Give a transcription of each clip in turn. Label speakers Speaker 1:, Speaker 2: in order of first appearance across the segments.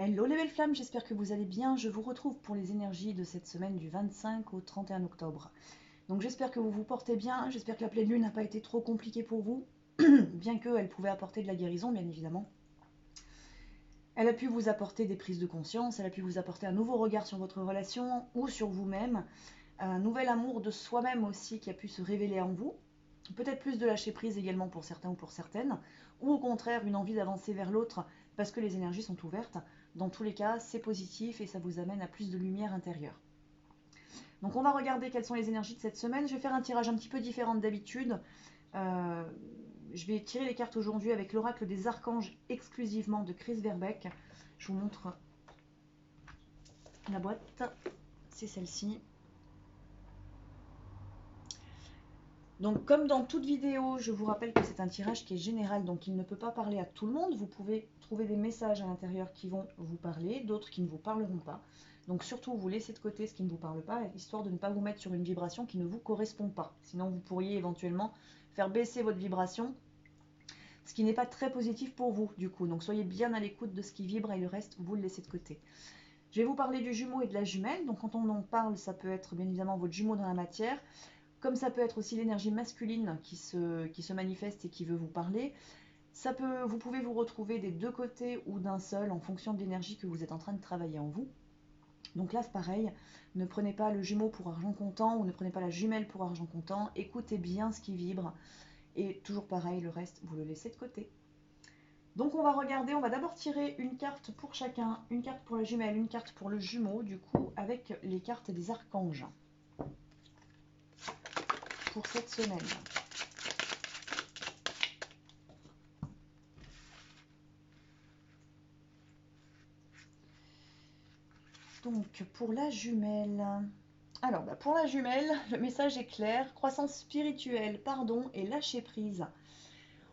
Speaker 1: Hello les belles flammes, j'espère que vous allez bien. Je vous retrouve pour les énergies de cette semaine du 25 au 31 octobre. Donc j'espère que vous vous portez bien, j'espère que la pleine lune n'a pas été trop compliquée pour vous, bien qu'elle pouvait apporter de la guérison, bien évidemment. Elle a pu vous apporter des prises de conscience, elle a pu vous apporter un nouveau regard sur votre relation ou sur vous-même, un nouvel amour de soi-même aussi qui a pu se révéler en vous. Peut-être plus de lâcher prise également pour certains ou pour certaines, ou au contraire une envie d'avancer vers l'autre parce que les énergies sont ouvertes. Dans tous les cas, c'est positif et ça vous amène à plus de lumière intérieure. Donc on va regarder quelles sont les énergies de cette semaine. Je vais faire un tirage un petit peu différent d'habitude. Euh, je vais tirer les cartes aujourd'hui avec l'oracle des archanges exclusivement de Chris Verbeek. Je vous montre la boîte, c'est celle-ci. Donc comme dans toute vidéo, je vous rappelle que c'est un tirage qui est général, donc il ne peut pas parler à tout le monde. Vous pouvez trouver des messages à l'intérieur qui vont vous parler, d'autres qui ne vous parleront pas. Donc surtout, vous laissez de côté ce qui ne vous parle pas, histoire de ne pas vous mettre sur une vibration qui ne vous correspond pas. Sinon, vous pourriez éventuellement faire baisser votre vibration, ce qui n'est pas très positif pour vous, du coup. Donc soyez bien à l'écoute de ce qui vibre et le reste, vous le laissez de côté. Je vais vous parler du jumeau et de la jumelle. Donc quand on en parle, ça peut être bien évidemment votre jumeau dans la matière, comme ça peut être aussi l'énergie masculine qui se manifeste et qui veut vous parler. Vous pouvez vous retrouver des deux côtés ou d'un seul en fonction de l'énergie que vous êtes en train de travailler en vous. Donc là, c'est pareil, ne prenez pas le jumeau pour argent comptant ou ne prenez pas la jumelle pour argent comptant. Écoutez bien ce qui vibre et toujours pareil, le reste, vous le laissez de côté. Donc on va regarder, on va d'abord tirer une carte pour chacun, une carte pour la jumelle, une carte pour le jumeau, du coup, avec les cartes des archanges pour cette semaine. Donc pour la jumelle, alors pour la jumelle, le message est clair, croissance spirituelle, pardon et lâcher prise.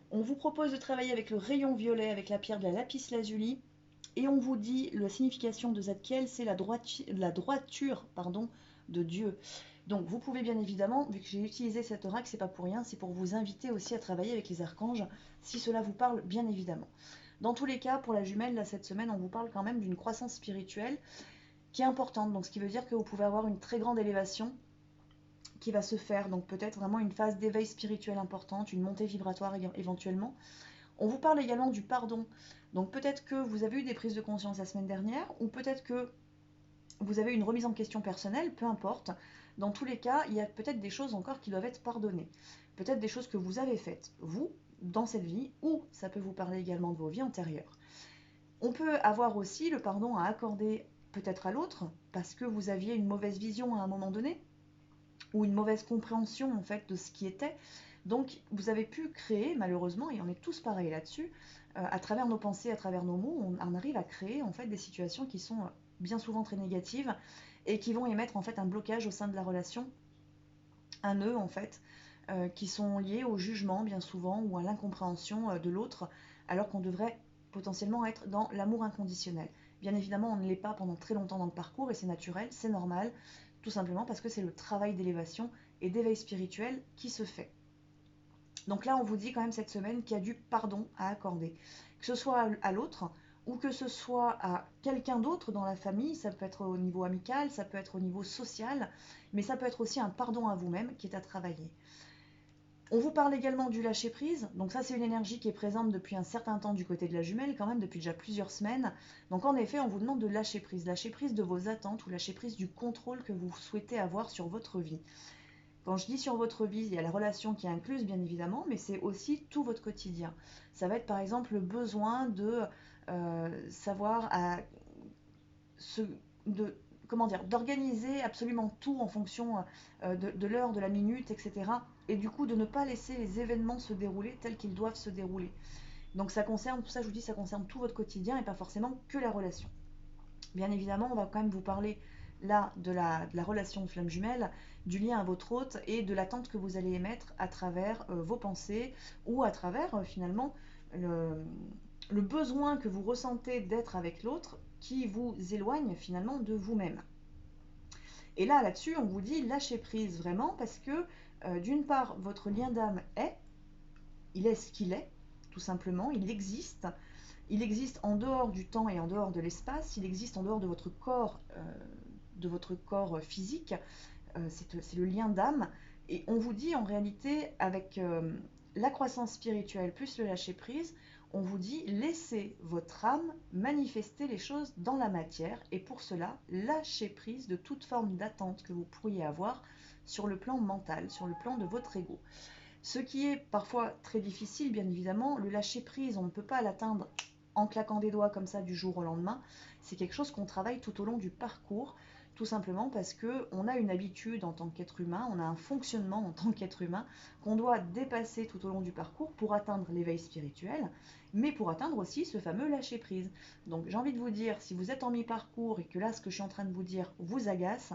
Speaker 1: On vous propose de travailler avec le rayon violet, avec la pierre de la lapis lazuli, et on vous dit la signification de Zadkiel, c'est la droiture de Dieu. Donc vous pouvez bien évidemment, vu que j'ai utilisé cet oracle, c'est pas pour rien, c'est pour vous inviter aussi à travailler avec les archanges, si cela vous parle bien évidemment. Dans tous les cas, pour la jumelle, là, cette semaine, on vous parle quand même d'une croissance spirituelle qui est importante, donc ce qui veut dire que vous pouvez avoir une très grande élévation qui va se faire, donc peut-être vraiment une phase d'éveil spirituel importante, une montée vibratoire éventuellement. On vous parle également du pardon, donc peut-être que vous avez eu des prises de conscience la semaine dernière, ou peut-être que vous avez une remise en question personnelle, peu importe. Dans tous les cas, il y a peut-être des choses encore qui doivent être pardonnées. Peut-être des choses que vous avez faites, vous, dans cette vie, ou ça peut vous parler également de vos vies antérieures. On peut avoir aussi le pardon à accorder peut-être à l'autre, parce que vous aviez une mauvaise vision à un moment donné, ou une mauvaise compréhension en fait de ce qui était. Donc vous avez pu créer, malheureusement, et on est tous pareils là-dessus, à travers nos pensées, à travers nos mots, on arrive à créer en fait des situations qui sont bien souvent très négatives et qui vont émettre en fait un blocage au sein de la relation, un nœud en fait, qui sont liés au jugement bien souvent ou à l'incompréhension de l'autre, alors qu'on devrait potentiellement être dans l'amour inconditionnel. Bien évidemment, on ne l'est pas pendant très longtemps dans le parcours et c'est naturel, c'est normal, tout simplement parce que c'est le travail d'élévation et d'éveil spirituel qui se fait. Donc là, on vous dit quand même cette semaine qu'il y a du pardon à accorder, que ce soit à l'autre ou que ce soit à quelqu'un d'autre dans la famille, ça peut être au niveau amical, ça peut être au niveau social, mais ça peut être aussi un pardon à vous-même qui est à travailler. On vous parle également du lâcher-prise, donc ça c'est une énergie qui est présente depuis un certain temps du côté de la jumelle, quand même depuis déjà plusieurs semaines. Donc en effet, on vous demande de lâcher prise de vos attentes ou lâcher prise du contrôle que vous souhaitez avoir sur votre vie. Quand je dis sur votre vie, il y a la relation qui est incluse bien évidemment, mais c'est aussi tout votre quotidien. Ça va être par exemple le besoin de savoir d'organiser absolument tout en fonction de l'heure, de la minute, etc. Et du coup de ne pas laisser les événements se dérouler tels qu'ils doivent se dérouler. Donc ça concerne, tout ça je vous dis, ça concerne tout votre quotidien et pas forcément que la relation. Bien évidemment, on va quand même vous parler là de la relation de flamme jumelle, du lien à votre hôte et de l'attente que vous allez émettre à travers vos pensées ou à travers finalement le besoin que vous ressentez d'être avec l'autre qui vous éloigne finalement de vous-même. Et là-dessus, on vous dit lâchez prise vraiment parce que d'une part, votre lien d'âme il est ce qu'il est, tout simplement. Il existe en dehors du temps et en dehors de l'espace, il existe en dehors de votre corps physique. C'est le lien d'âme. Et on vous dit en réalité, avec la croissance spirituelle plus le lâcher-prise, on vous dit laissez votre âme manifester les choses dans la matière. Et pour cela, lâchez prise de toute forme d'attente que vous pourriez avoir sur le plan mental, sur le plan de votre ego. Ce qui est parfois très difficile, bien évidemment, le lâcher-prise, on ne peut pas l'atteindre en claquant des doigts comme ça du jour au lendemain. C'est quelque chose qu'on travaille tout au long du parcours, tout simplement parce qu'on a une habitude en tant qu'être humain, on a un fonctionnement en tant qu'être humain qu'on doit dépasser tout au long du parcours pour atteindre l'éveil spirituel, mais pour atteindre aussi ce fameux lâcher-prise. Donc j'ai envie de vous dire, si vous êtes en mi-parcours et que là, ce que je suis en train de vous dire vous agace,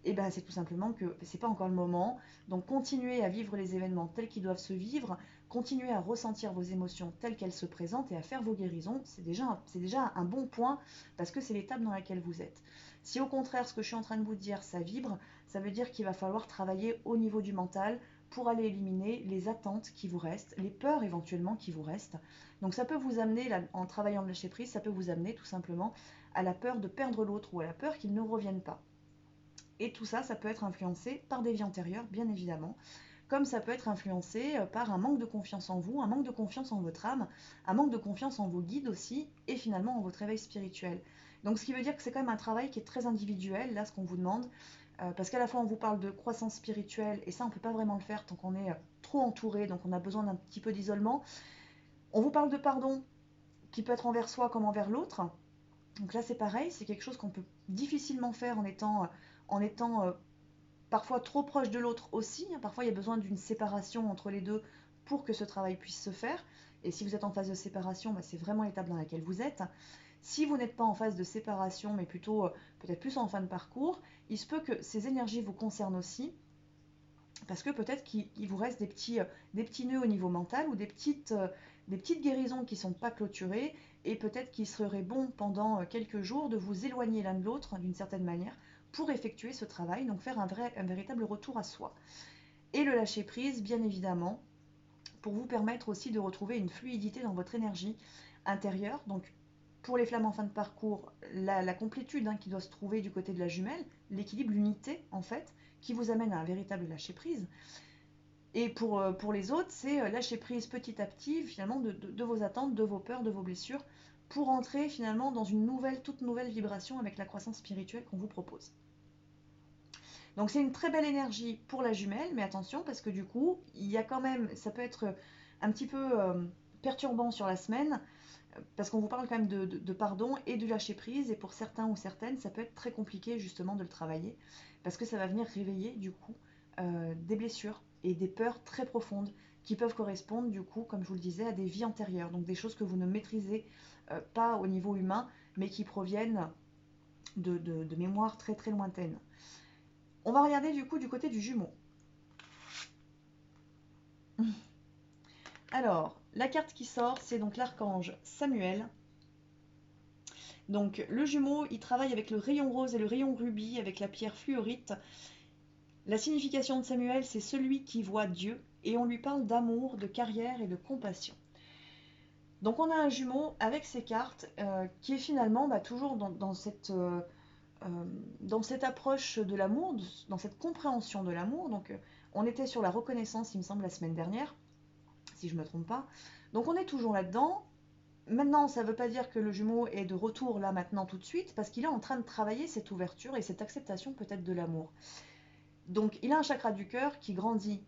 Speaker 1: et ben c'est tout simplement que c'est pas encore le moment. Donc continuez à vivre les événements tels qu'ils doivent se vivre, continuez à ressentir vos émotions telles qu'elles se présentent et à faire vos guérisons. C'est déjà un bon point parce que c'est l'étape dans laquelle vous êtes. Si au contraire ce que je suis en train de vous dire ça vibre, ça veut dire qu'il va falloir travailler au niveau du mental pour aller éliminer les attentes qui vous restent, les peurs éventuellement qui vous restent. Donc ça peut vous amener, là, en travaillant le lâcher prise, ça peut vous amener tout simplement à la peur de perdre l'autre ou à la peur qu'il ne revienne pas. Et tout ça, ça peut être influencé par des vies antérieures, bien évidemment, comme ça peut être influencé par un manque de confiance en vous, un manque de confiance en votre âme, un manque de confiance en vos guides aussi, et finalement en votre éveil spirituel. Donc ce qui veut dire que c'est quand même un travail qui est très individuel, là, ce qu'on vous demande, parce qu'à la fois on vous parle de croissance spirituelle, et ça on ne peut pas vraiment le faire tant qu'on est trop entouré, donc on a besoin d'un petit peu d'isolement. On vous parle de pardon, qui peut être envers soi comme envers l'autre. Donc là c'est pareil, c'est quelque chose qu'on peut difficilement faire en étant parfois trop proche de l'autre aussi. Parfois il y a besoin d'une séparation entre les deux pour que ce travail puisse se faire. Et si vous êtes en phase de séparation, bah, c'est vraiment l'étape dans laquelle vous êtes. Si vous n'êtes pas en phase de séparation, mais plutôt peut-être plus en fin de parcours, il se peut que ces énergies vous concernent aussi, parce que peut-être qu'il vous reste des petits nœuds au niveau mental ou des petites guérisons qui ne sont pas clôturées, et peut-être qu'il serait bon pendant quelques jours de vous éloigner l'un de l'autre d'une certaine manière pour effectuer ce travail, donc faire un véritable retour à soi. Et le lâcher prise, bien évidemment, pour vous permettre aussi de retrouver une fluidité dans votre énergie intérieure. Donc pour les flammes en fin de parcours, la complétude qui doit se trouver du côté de la jumelle, l'équilibre, l'unité en fait, qui vous amène à un véritable lâcher prise. Et pour les autres, c'est lâcher prise petit à petit finalement de vos attentes, de vos peurs, de vos blessures, pour entrer finalement dans une toute nouvelle vibration avec la croissance spirituelle qu'on vous propose. Donc c'est une très belle énergie pour la jumelle, mais attention parce que du coup, il y a quand même, ça peut être un petit peu perturbant sur la semaine, parce qu'on vous parle quand même de pardon et du lâcher prise, et pour certains ou certaines, ça peut être très compliqué justement de le travailler, parce que ça va venir réveiller du coup des blessures et des peurs très profondes qui peuvent correspondre du coup, comme je vous le disais, à des vies antérieures, donc des choses que vous ne maîtrisez pas au niveau humain, mais qui proviennent de mémoires très très lointaines. On va regarder du coup du côté du Jumeau. Alors, la carte qui sort, c'est donc l'archange Samuel. Donc le Jumeau, il travaille avec le rayon rose et le rayon rubis, avec la pierre fluorite. La signification de Samuel, c'est celui qui voit Dieu, et on lui parle d'amour, de carrière et de compassion. Donc on a un Jumeau avec ces cartes qui est finalement toujours dans cette approche de l'amour, dans cette compréhension de l'amour. Donc on était sur la reconnaissance, il me semble, la semaine dernière, si je ne me trompe pas. Donc on est toujours là-dedans. Maintenant, ça ne veut pas dire que le Jumeau est de retour là maintenant tout de suite, parce qu'il est en train de travailler cette ouverture et cette acceptation peut-être de l'amour. Donc il a un chakra du cœur qui grandit,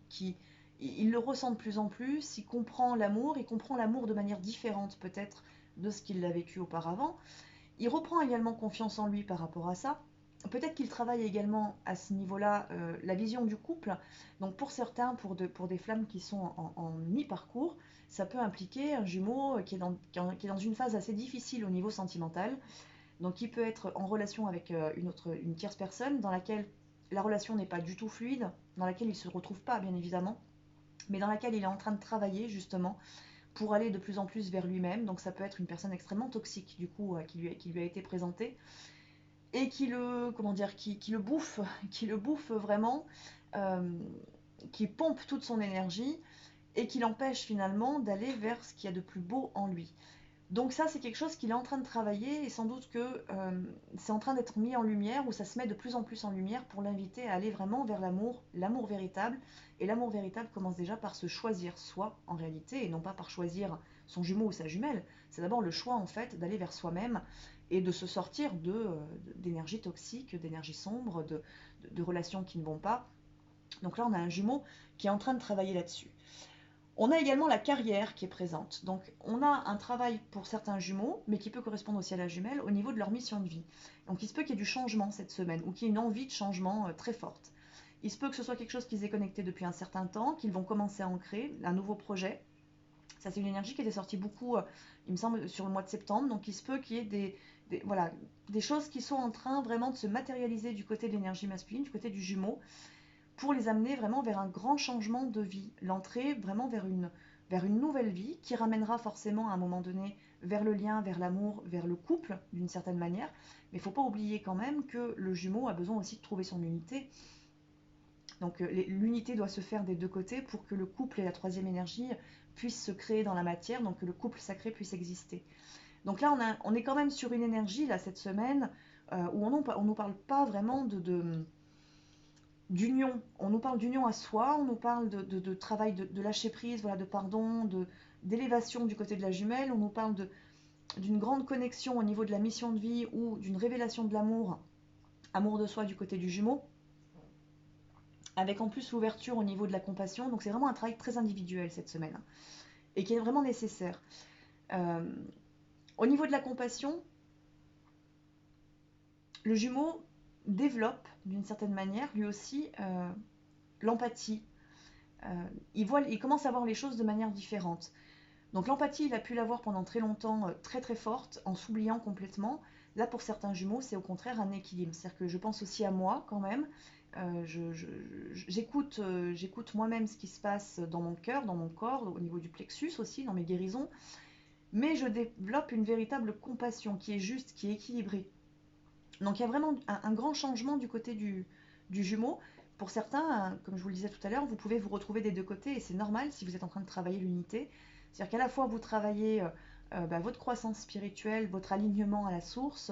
Speaker 1: il le ressent de plus en plus, il comprend l'amour de manière différente peut-être de ce qu'il a vécu auparavant. Il reprend également confiance en lui par rapport à ça. Peut-être qu'il travaille également à ce niveau-là la vision du couple. Donc pour certains, pour des flammes qui sont en mi-parcours, ça peut impliquer un jumeau qui est dans une phase assez difficile au niveau sentimental. Donc il peut être en relation avec une tierce personne dans laquelle la relation n'est pas du tout fluide, dans laquelle il ne se retrouve pas bien évidemment, mais dans laquelle il est en train de travailler justement pour aller de plus en plus vers lui-même. Donc ça peut être une personne extrêmement toxique du coup qui lui a été présentée et qui le bouffe, qui le bouffe vraiment, qui pompe toute son énergie et qui l'empêche finalement d'aller vers ce qu'il y a de plus beau en lui. Donc ça, c'est quelque chose qu'il est en train de travailler et sans doute que c'est en train d'être mis en lumière ou ça se met de plus en plus en lumière pour l'inviter à aller vraiment vers l'amour, l'amour véritable. Et l'amour véritable commence déjà par se choisir soi en réalité et non pas par choisir son jumeau ou sa jumelle. C'est d'abord le choix en fait d'aller vers soi-même et de se sortir d'énergie toxique, d'énergie sombre, de relations qui ne vont pas. Donc là, on a un jumeau qui est en train de travailler là-dessus. On a également la carrière qui est présente. Donc on a un travail pour certains jumeaux, mais qui peut correspondre aussi à la jumelle, au niveau de leur mission de vie. Donc il se peut qu'il y ait du changement cette semaine, ou qu'il y ait une envie de changement très forte. Il se peut que ce soit quelque chose qu'ils aient connecté depuis un certain temps, qu'ils vont commencer à en créer, un nouveau projet. Ça, c'est une énergie qui était sortie beaucoup, il me semble, sur le mois de septembre. Donc il se peut qu'il y ait voilà, des choses qui sont en train vraiment de se matérialiser du côté de l'énergie masculine, du côté du jumeau, pour les amener vraiment vers un grand changement de vie, l'entrée vraiment vers une nouvelle vie qui ramènera forcément à un moment donné vers le lien, vers l'amour, vers le couple d'une certaine manière. Mais il ne faut pas oublier quand même que le jumeau a besoin aussi de trouver son unité. Donc l'unité doit se faire des deux côtés pour que le couple et la troisième énergie puissent se créer dans la matière, donc que le couple sacré puisse exister. Donc là, on est quand même sur une énergie, là, cette semaine, où on ne nous parle pas vraiment d'union. On nous parle d'union à soi, on nous parle de travail, de lâcher prise, voilà, de pardon, d'élévation du côté de la jumelle, on nous parle d'une grande connexion au niveau de la mission de vie ou d'une révélation de l'amour, amour de soi du côté du jumeau, avec en plus l'ouverture au niveau de la compassion. Donc c'est vraiment un travail très individuel cette semaine, hein, et qui est vraiment nécessaire. Au niveau de la compassion, le jumeau développe d'une certaine manière lui aussi l'empathie. Il commence à voir les choses de manière différente. Donc l'empathie, il a pu l'avoir pendant très longtemps, très très forte, en s'oubliant complètement. Là, pour certains jumeaux, c'est au contraire un équilibre. C'est-à-dire que je pense aussi à moi quand même. J'écoute moi-même ce qui se passe dans mon cœur, dans mon corps, au niveau du plexus aussi, dans mes guérisons. Mais je développe une véritable compassion qui est juste, qui est équilibrée. Donc il y a vraiment un grand changement du côté du jumeau. Pour certains, comme je vous le disais tout à l'heure, vous pouvez vous retrouver des deux côtés et c'est normal si vous êtes en train de travailler l'unité. C'est-à-dire qu'à la fois vous travaillez votre croissance spirituelle, votre alignement à la source,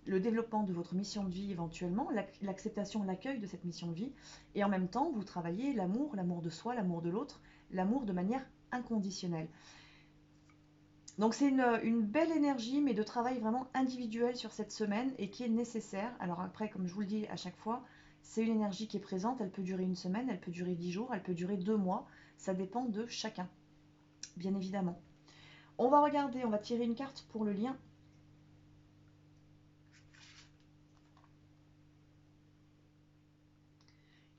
Speaker 1: le développement de votre mission de vie éventuellement, l'acceptation, l'accueil de cette mission de vie, et en même temps vous travaillez l'amour, l'amour de soi, l'amour de l'autre, l'amour de manière inconditionnelle. Donc c'est une belle énergie, mais de travail vraiment individuel sur cette semaine et qui est nécessaire. Alors après, comme je vous le dis à chaque fois, c'est une énergie qui est présente, elle peut durer une semaine, elle peut durer 10 jours, elle peut durer 2 mois, ça dépend de chacun, bien évidemment. On va regarder, on va tirer une carte pour le lien.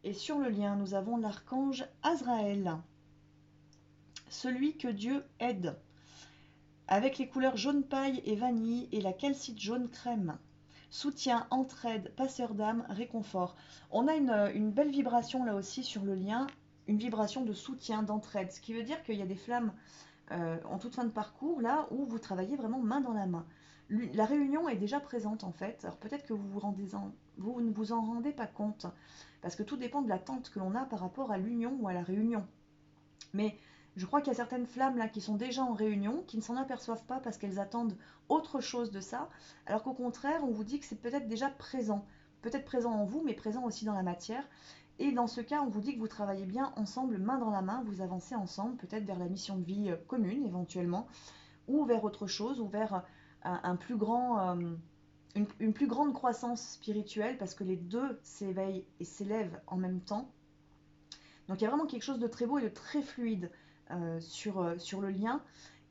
Speaker 1: Et sur le lien, nous avons l'archange Azraël, celui que Dieu aide, avec les couleurs jaune paille et vanille et la calcite jaune crème. Soutien, entraide, passeur d'âme, réconfort. On a une belle vibration là aussi sur le lien, une vibration de soutien, d'entraide, ce qui veut dire qu'il y a des flammes en toute fin de parcours là où vous travaillez vraiment main dans la main. La réunion est déjà présente en fait, alors peut-être que vous ne vous en rendez pas compte, parce que tout dépend de l'attente que l'on a par rapport à l'union ou à la réunion. Mais je crois qu'il y a certaines flammes là qui sont déjà en réunion, qui ne s'en aperçoivent pas parce qu'elles attendent autre chose de ça, alors qu'au contraire, on vous dit que c'est peut-être déjà présent. Peut-être présent en vous, mais présent aussi dans la matière. Et dans ce cas, on vous dit que vous travaillez bien ensemble, main dans la main, vous avancez ensemble, peut-être vers la mission de vie commune éventuellement, ou vers autre chose, ou vers un plus grand, une plus grande croissance spirituelle, parce que les deux s'éveillent et s'élèvent en même temps. Donc il y a vraiment quelque chose de très beau et de très fluide sur le lien.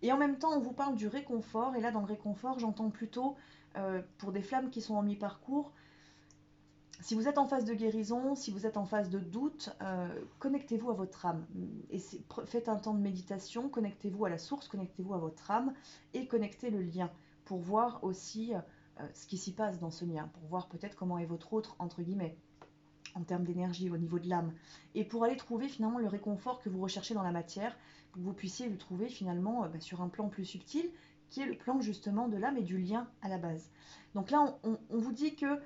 Speaker 1: Et en même temps, on vous parle du réconfort. Et là, dans le réconfort, j'entends plutôt, pour des flammes qui sont en mi-parcours, si vous êtes en phase de guérison, si vous êtes en phase de doute, connectez-vous à votre âme. Et faites un temps de méditation, connectez-vous à la source, connectez-vous à votre âme et connectez le lien pour voir aussi ce qui s'y passe dans ce lien, pour voir peut-être comment est votre autre, entre guillemets, en termes d'énergie au niveau de l'âme, et pour aller trouver finalement le réconfort que vous recherchez dans la matière, pour que vous puissiez le trouver finalement sur un plan plus subtil, qui est le plan justement de l'âme et du lien à la base. Donc là, on vous dit que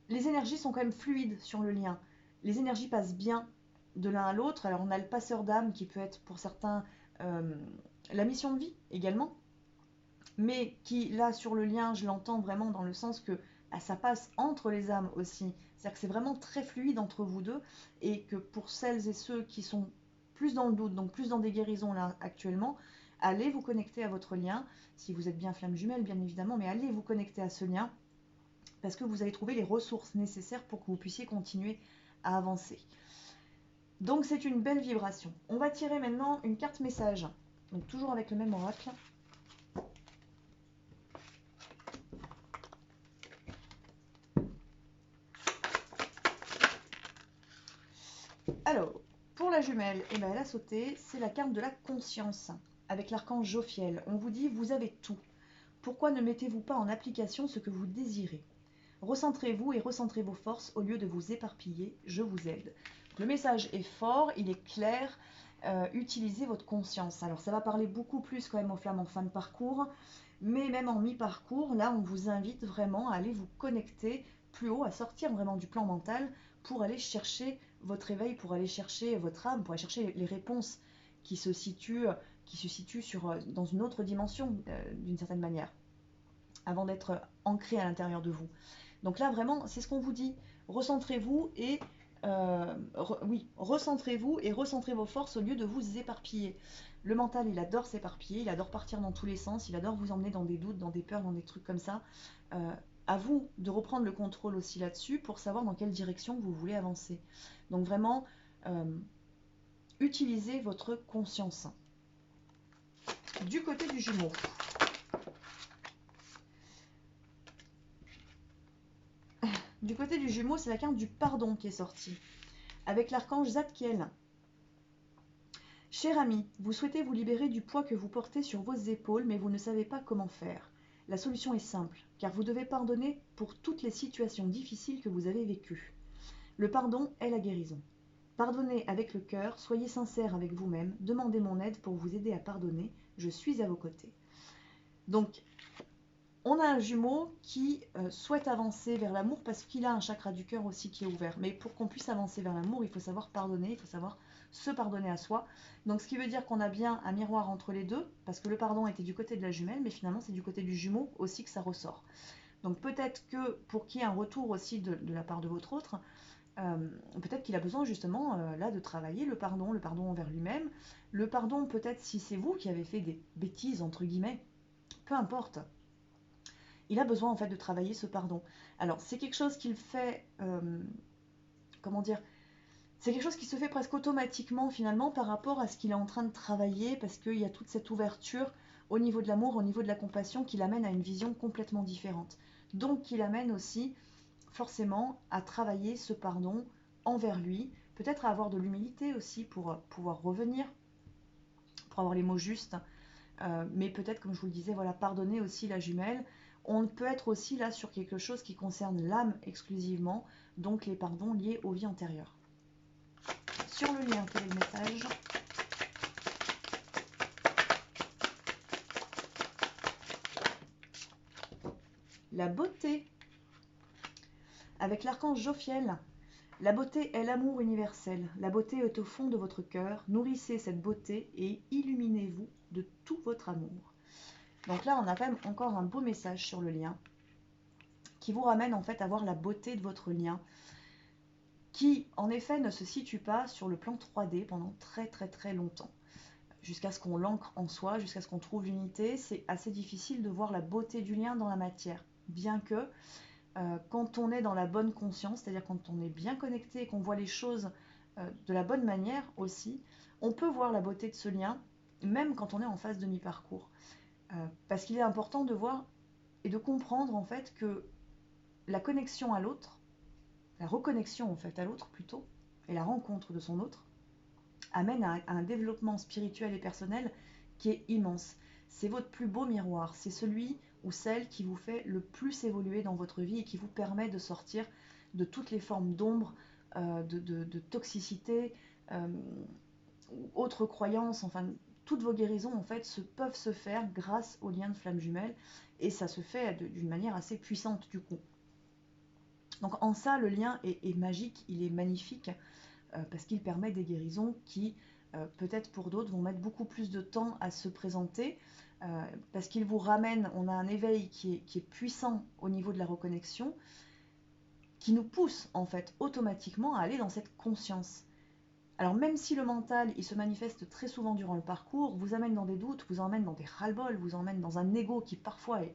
Speaker 1: les énergies sont quand même fluides sur le lien. Les énergies passent bien. de l'un à l'autre. Alors on a le passeur d'âme qui peut être pour certains la mission de vie également, mais qui là sur le lien, je l'entends vraiment dans le sens que ça passe entre les âmes aussi. C'est-à-dire que c'est vraiment très fluide entre vous deux et que pour celles et ceux qui sont plus dans le doute, donc plus dans des guérisons là actuellement, allez vous connecter à votre lien, si vous êtes bien flamme jumelle bien évidemment, mais allez vous connecter à ce lien parce que vous allez trouver les ressources nécessaires pour que vous puissiez continuer à avancer. Donc c'est une belle vibration. On va tirer maintenant une carte message, donc toujours avec le même oracle. Alors, pour la jumelle, eh ben, elle a sauté, c'est la carte de la conscience, avec l'archange Jophiel. On vous dit, vous avez tout. Pourquoi ne mettez-vous pas en application ce que vous désirez? Recentrez-vous et recentrez vos forces au lieu de vous éparpiller, je vous aide. Le message est fort, il est clair, utilisez votre conscience. Alors ça va parler beaucoup plus quand même aux flammes en fin de parcours, mais même en mi-parcours, là on vous invite vraiment à aller vous connecter plus haut, à sortir vraiment du plan mental pour aller chercher votre éveil, pour aller chercher votre âme, pour aller chercher les réponses qui se situent dans une autre dimension d'une certaine manière, avant d'être ancré à l'intérieur de vous. Donc là, vraiment, c'est ce qu'on vous dit. Recentrez-vous et recentrez-vous et recentrez vos forces au lieu de vous éparpiller. Le mental, il adore s'éparpiller, il adore partir dans tous les sens, il adore vous emmener dans des doutes, dans des peurs, dans des trucs comme ça. À vous de reprendre le contrôle aussi là-dessus pour savoir dans quelle direction vous voulez avancer. Donc vraiment, utilisez votre conscience. Du côté du Jumeau. Du côté du Jumeau, c'est la carte du pardon qui est sortie, avec l'archange Zadkiel. Cher ami, vous souhaitez vous libérer du poids que vous portez sur vos épaules, mais vous ne savez pas comment faire. La solution est simple, car vous devez pardonner pour toutes les situations difficiles que vous avez vécues. Le pardon est la guérison. Pardonnez avec le cœur, soyez sincère avec vous-même, demandez mon aide pour vous aider à pardonner, je suis à vos côtés. Donc, on a un jumeau qui souhaite avancer vers l'amour parce qu'il a un chakra du cœur aussi qui est ouvert. Mais pour qu'on puisse avancer vers l'amour, il faut savoir pardonner, il faut savoir se pardonner à soi. Donc ce qui veut dire qu'on a bien un miroir entre les deux, parce que le pardon était du côté de la jumelle, mais finalement c'est du côté du jumeau aussi que ça ressort. Donc peut-être que pour qu'il y ait un retour aussi de la part de votre autre, peut-être qu'il a besoin justement là de travailler le pardon envers lui-même. Le pardon peut-être si c'est vous qui avez fait des bêtises entre guillemets, peu importe. Il a besoin en fait de travailler ce pardon. Alors c'est quelque chose qu'il fait, comment dire, c'est quelque chose qui se fait presque automatiquement finalement par rapport à ce qu'il est en train de travailler, parce qu'il y a toute cette ouverture au niveau de l'amour, au niveau de la compassion qui l'amène à une vision complètement différente. Donc qui l'amène aussi forcément à travailler ce pardon envers lui, peut-être à avoir de l'humilité aussi pour pouvoir revenir, pour avoir les mots justes, mais peut-être comme je vous le disais, voilà, pardonner aussi la jumelle. On peut être aussi là sur quelque chose qui concerne l'âme exclusivement, donc les pardons liés aux vies antérieures. Sur le lien, quel est le message? La beauté, avec l'archange Jophiel. La beauté est l'amour universel. La beauté est au fond de votre cœur. Nourrissez cette beauté et illuminez-vous de tout votre amour. Donc là, on a quand même encore un beau message sur le lien qui vous ramène en fait à voir la beauté de votre lien, qui en effet ne se situe pas sur le plan 3D pendant très très très longtemps. Jusqu'à ce qu'on l'ancre en soi, jusqu'à ce qu'on trouve l'unité, c'est assez difficile de voir la beauté du lien dans la matière. Bien que quand on est dans la bonne conscience, c'est-à-dire quand on est bien connecté et qu'on voit les choses de la bonne manière aussi, on peut voir la beauté de ce lien, même quand on est en phase de mi-parcours. Parce qu'il est important de voir et de comprendre en fait que la connexion à l'autre, la reconnexion en fait à l'autre plutôt, et la rencontre de son autre, amène à un développement spirituel et personnel qui est immense. C'est votre plus beau miroir, c'est celui ou celle qui vous fait le plus évoluer dans votre vie et qui vous permet de sortir de toutes les formes d'ombre, de toxicité, ou autres croyances, enfin toutes vos guérisons en fait peuvent se faire grâce au lien de flamme jumelle, et ça se fait d'une manière assez puissante du coup. Donc en ça, le lien est magique, il est magnifique. parce qu'il permet des guérisons qui, peut-être pour d'autres, vont mettre beaucoup plus de temps à se présenter, parce qu'il vous ramène, on a un éveil qui est puissant au niveau de la reconnexion, qui nous pousse en fait automatiquement à aller dans cette conscience. Alors même si le mental, il se manifeste très souvent durant le parcours, vous amène dans des doutes, vous emmène dans des ras-le-bol, vous emmène dans un ego qui parfois est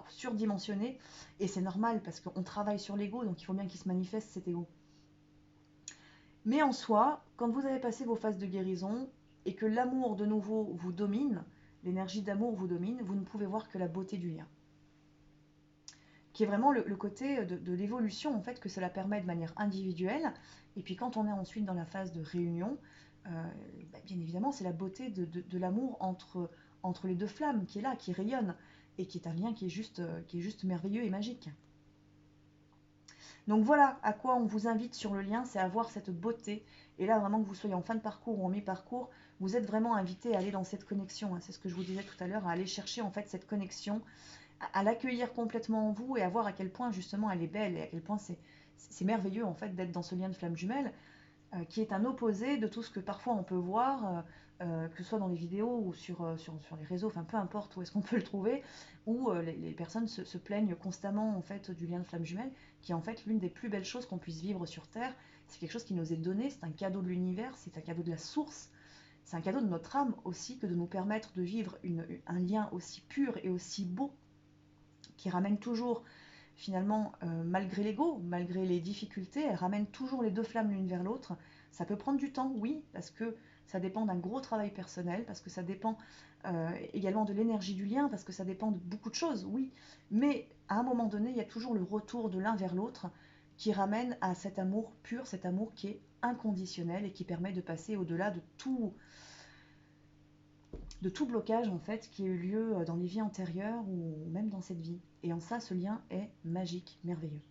Speaker 1: surdimensionné, et c'est normal parce qu'on travaille sur l'ego, donc il faut bien qu'il se manifeste cet ego. Mais en soi, quand vous avez passé vos phases de guérison, et que l'amour de nouveau vous domine, l'énergie d'amour vous domine, vous ne pouvez voir que la beauté du lien. Qui est vraiment le côté de l'évolution, en fait, que cela permet de manière individuelle. Et puis quand on est ensuite dans la phase de réunion, bien évidemment, c'est la beauté de l'amour entre les deux flammes qui est là, qui rayonne, et qui est un lien qui est juste merveilleux et magique. Donc voilà à quoi on vous invite sur le lien, c'est à voir cette beauté. Et là, vraiment, que vous soyez en fin de parcours ou en mi-parcours, vous êtes vraiment invité à aller dans cette connexion. C'est ce que je vous disais tout à l'heure, à aller chercher en fait cette connexion, à l'accueillir complètement en vous et à voir à quel point justement elle est belle et à quel point c'est merveilleux en fait d'être dans ce lien de flamme jumelle, qui est un opposé de tout ce que parfois on peut voir, que ce soit dans les vidéos ou sur les réseaux, enfin peu importe où est-ce qu'on peut le trouver, où les personnes se plaignent constamment en fait du lien de flamme jumelle, qui est en fait l'une des plus belles choses qu'on puisse vivre sur Terre. C'est quelque chose qui nous est donné, c'est un cadeau de l'univers, c'est un cadeau de la source, c'est un cadeau de notre âme aussi, que de nous permettre de vivre un lien aussi pur et aussi beau, qui ramène toujours, finalement, malgré l'ego, malgré les difficultés, elle ramène toujours les deux flammes l'une vers l'autre. Ça peut prendre du temps, oui, parce que ça dépend d'un gros travail personnel, parce que ça dépend également de l'énergie du lien, parce que ça dépend de beaucoup de choses, oui. Mais à un moment donné, il y a toujours le retour de l'un vers l'autre qui ramène à cet amour pur, cet amour qui est inconditionnel et qui permet de passer au-delà de tout blocage en fait qui a eu lieu dans les vies antérieures ou même dans cette vie. Et en ça, ce lien est magique, merveilleux.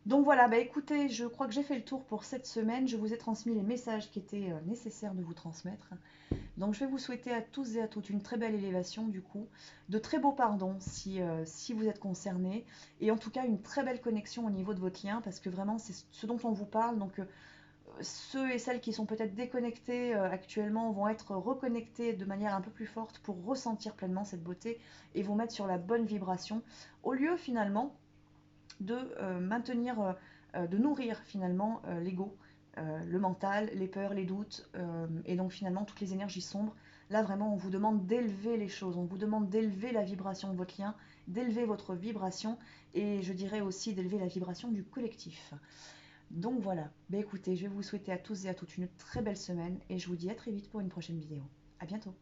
Speaker 1: Donc voilà, écoutez, je crois que j'ai fait le tour pour cette semaine. Je vous ai transmis les messages qui étaient nécessaires de vous transmettre. Donc je vais vous souhaiter à tous et à toutes une très belle élévation du coup, de très beaux pardons si vous êtes concernés, et en tout cas une très belle connexion au niveau de votre lien, parce que vraiment c'est ce dont on vous parle. Donc ceux et celles qui sont peut-être déconnectés actuellement vont être reconnectés de manière un peu plus forte pour ressentir pleinement cette beauté et vous mettre sur la bonne vibration, au lieu finalement de maintenir, de nourrir finalement l'ego, le mental, les peurs, les doutes, et donc finalement toutes les énergies sombres. Là vraiment on vous demande d'élever les choses, on vous demande d'élever la vibration de votre lien, d'élever votre vibration, et je dirais aussi d'élever la vibration du collectif. Donc voilà, écoutez, je vais vous souhaiter à tous et à toutes une très belle semaine et je vous dis à très vite pour une prochaine vidéo. À bientôt.